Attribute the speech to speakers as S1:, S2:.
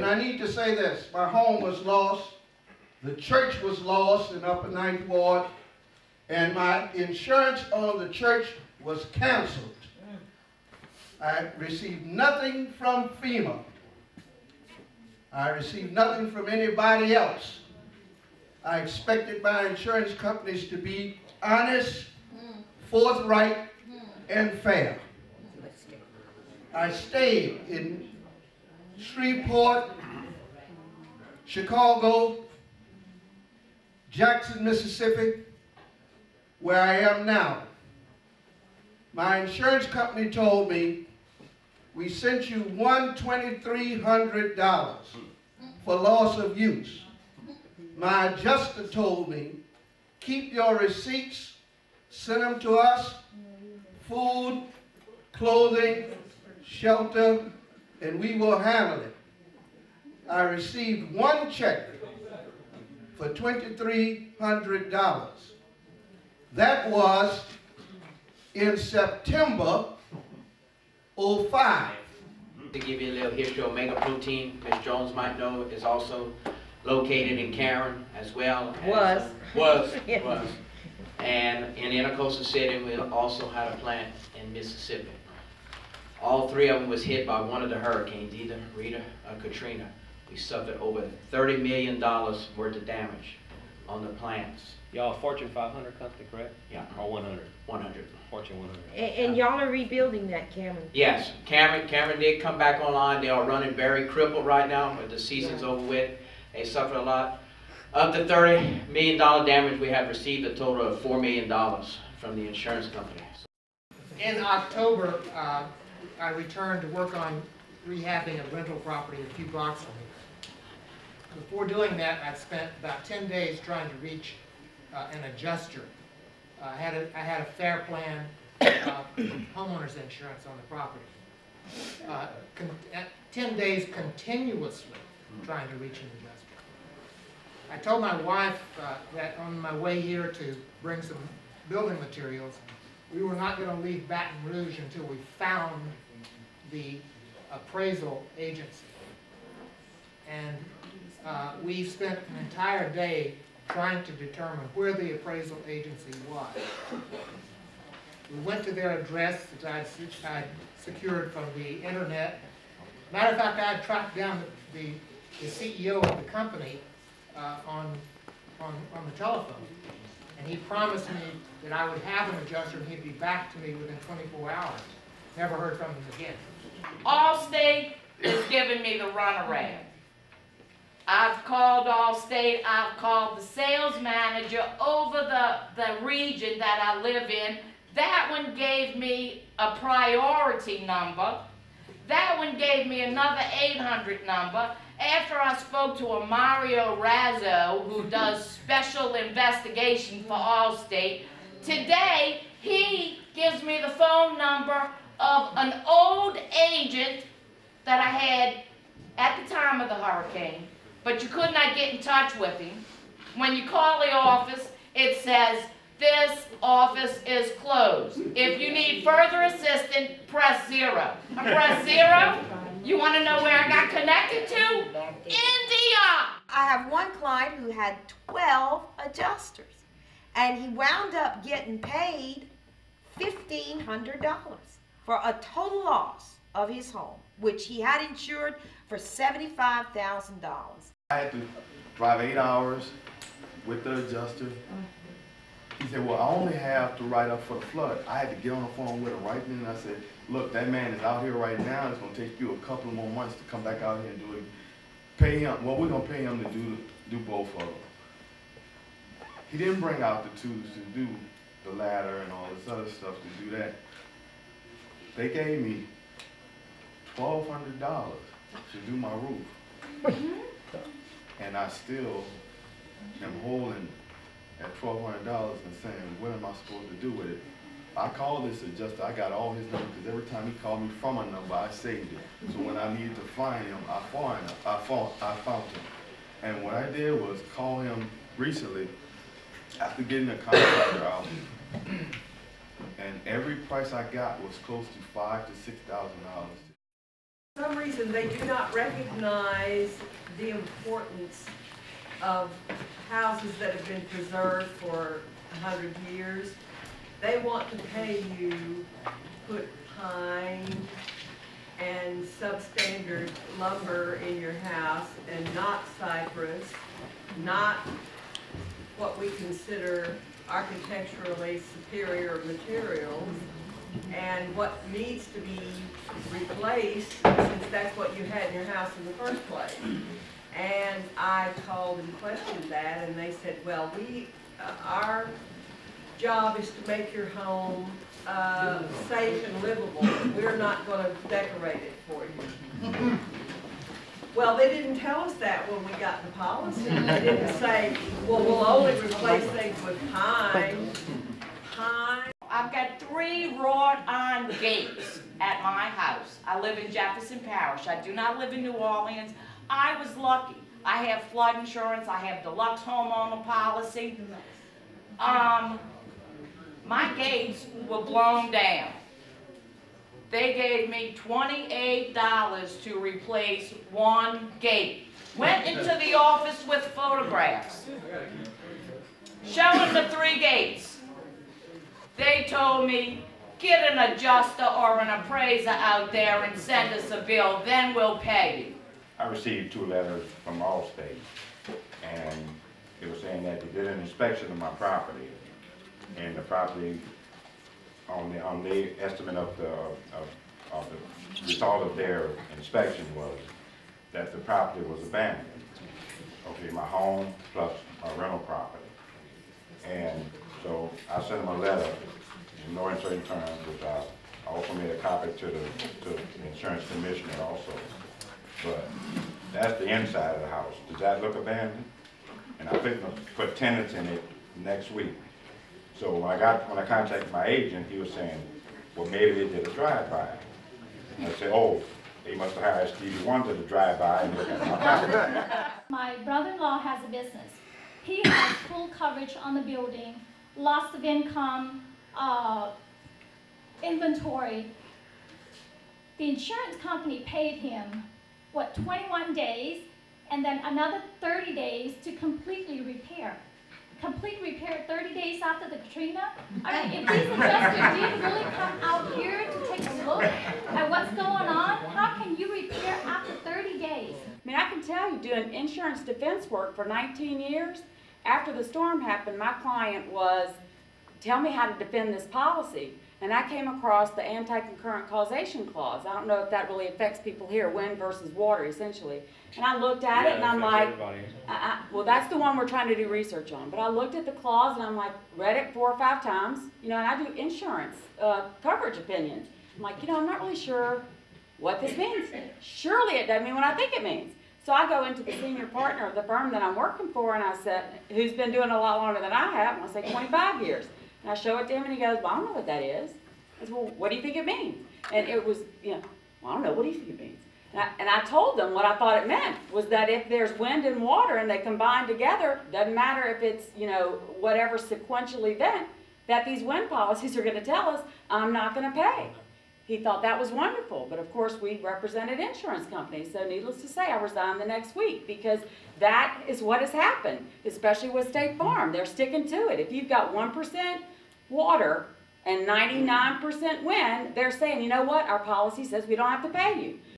S1: I need to say this, my home was lost, the church was lost in Upper Ninth Ward, and my insurance on the church was canceled. I received nothing from FEMA. I received nothing from anybody else. I expected my insurance companies to be honest, forthright, and fair. I stayed in Shreveport, Chicago, Jackson, Mississippi, where I am now. My insurance company told me, we sent you $2,300 for loss of use. My adjuster told me, keep your receipts, send them to us, food, clothing, shelter, and we will handle it. I received one check for $2,300. That was in September '05.
S2: To give you a little history, Omega Protein, Ms. Jones might know, is also located in Caron as well. Was. And in Intercoastal City, we also had a plant in Mississippi. All three of them was hit by one of the hurricanes, either Rita or Katrina. We suffered over $30 million worth of damage on the plants.
S3: Y'all Fortune 500 company, correct?
S2: Yeah.
S3: Or 100?
S2: 100.
S3: Fortune 100.
S4: And y'all are rebuilding that, Cameron?
S2: Yes, Cameron did come back online. They are running very crippled right now, but the season's over with. They suffered a lot. Of the $30 million damage, we have received a total of $4 million from the insurance company.
S5: In October, I returned to work on rehabbing a rental property a few blocks from here. Before doing that, I spent about 10 days trying to reach an adjuster. I had a fair plan homeowners insurance on the property. 10 days continuously trying to reach an adjuster. I told my wife that on my way here to bring some building materials, we were not going to leave Baton Rouge until we found the appraisal agency. And we spent an entire day trying to determine where the appraisal agency was. We went to their address that I'd secured from the internet. Matter of fact, I had tracked down the CEO of the company on the telephone. And he promised me that I would have an adjuster and he'd be back to me within 24 hours. Never heard from him again.
S6: Allstate is giving me the runaround. I've called Allstate, I've called the sales manager over the region that I live in. That one gave me a priority number. That one gave me another 800 number. After I spoke to a Mario Razzo, who does special investigation for Allstate, today he gives me the phone number of an old agent that I had at the time of the hurricane, but you could not get in touch with him. When you call the office, it says, this office is closed. If you need further assistance, press 0. I press 0. You want to know where I got connected to? India!
S4: I have one client who had 12 adjusters, and he wound up getting paid $1,500 for a total loss of his home, which he had insured for $75,000.
S7: I had to drive 8 hours with the adjuster. He said, well, I only have to write up for the flood. I had to get on the phone with him right then, and I said, look, that man is out here right now. It's going to take you a couple more months to come back out here and do it. Pay him. Well, we're going to pay him to do both of them. He didn't bring out the tools to do the ladder and all this other stuff to do that. They gave me $1,200 to do my roof. And I still am holding at $1,200 and saying, what am I supposed to do with it? I called this adjuster. I got all his numbers because every time he called me from a number, I saved it. So when I needed to find him, I found him. And what I did was call him recently after getting a contractor out. And every price I got was close to $5,000 to $6,000.
S8: For some reason, they do not recognize the importance of houses that have been preserved for 100 years. They want to pay you to put pine and substandard lumber in your house and not cypress, not what we consider architecturally superior materials, and what needs to be replaced, since that's what you had in your house in the first place. And I called and questioned that, and they said, well, our job is to make your home safe and livable. We're not going to decorate it for you. Well, they didn't tell us that when we got the policy. They didn't say, well, we'll only replace things with pine.
S6: I've got 3 wrought-iron gates at my house. I live in Jefferson Parish. I do not live in New Orleans. I was lucky. I have flood insurance. I have deluxe homeowner policy. My gates were blown down. They gave me $28 to replace 1 gate. Went into the office with photographs showing the 3 gates. They told me, get an adjuster or an appraiser out there and send us a bill, then we'll pay you.
S9: I received 2 letters from Allstate, and it was saying that they did an inspection of my property, and the property, on the estimate of the result of their inspection was that the property was abandoned. Okay, my home plus my rental property. And so I sent them a letter in no uncertain terms, which I also made a copy to the insurance commissioner also. But that's the inside of the house. Does that look abandoned? And I put tenants in it next week. So when I contacted my agent, he was saying, well, maybe they did a drive-by. And I said, oh, they must have hired Stevie Wonder to drive by and look at my property.
S10: My brother-in-law has a business. He has full coverage on the building, loss of income, inventory. The insurance company paid him, 21 days, and then another 30 days to completely repair. Complete repair 30 days after the Katrina? I mean, if these adjusters didn't really come out here to take a look at what's going on, how can you repair after 30 days?
S11: I mean, I can tell you, doing insurance defense work for 19 years, after the storm happened, my client was, tell me how to defend this policy. And I came across the anti-concurrent causation clause. I don't know if that really affects people here, wind versus water, essentially. And I looked at it and I'm like, well, that's the one we're trying to do research on. But I looked at the clause and I'm like, read it 4 or 5 times. You know, and I do insurance coverage opinions. I'm like, you know, I'm not really sure what this means. Surely it doesn't mean what I think it means. So I go into the senior partner of the firm that I'm working for and I said, who's been doing it a lot longer than I have, and I say 25 years. And I show it to him and he goes, well, I don't know what that is. I said, well, what do you think it means? And it was, you know, well, I don't know, what do you think it means? And I told them what I thought it meant was that if there's wind and water and they combine together, doesn't matter if it's, you know, whatever sequential event, that these wind policies are going to tell us, I'm not going to pay. He thought that was wonderful, but of course we represented insurance companies, so needless to say, I resigned the next week because that is what has happened, especially with State Farm. They're sticking to it. If you've got 1% water and 99% wind, they're saying, you know what, our policy says we don't have to pay you.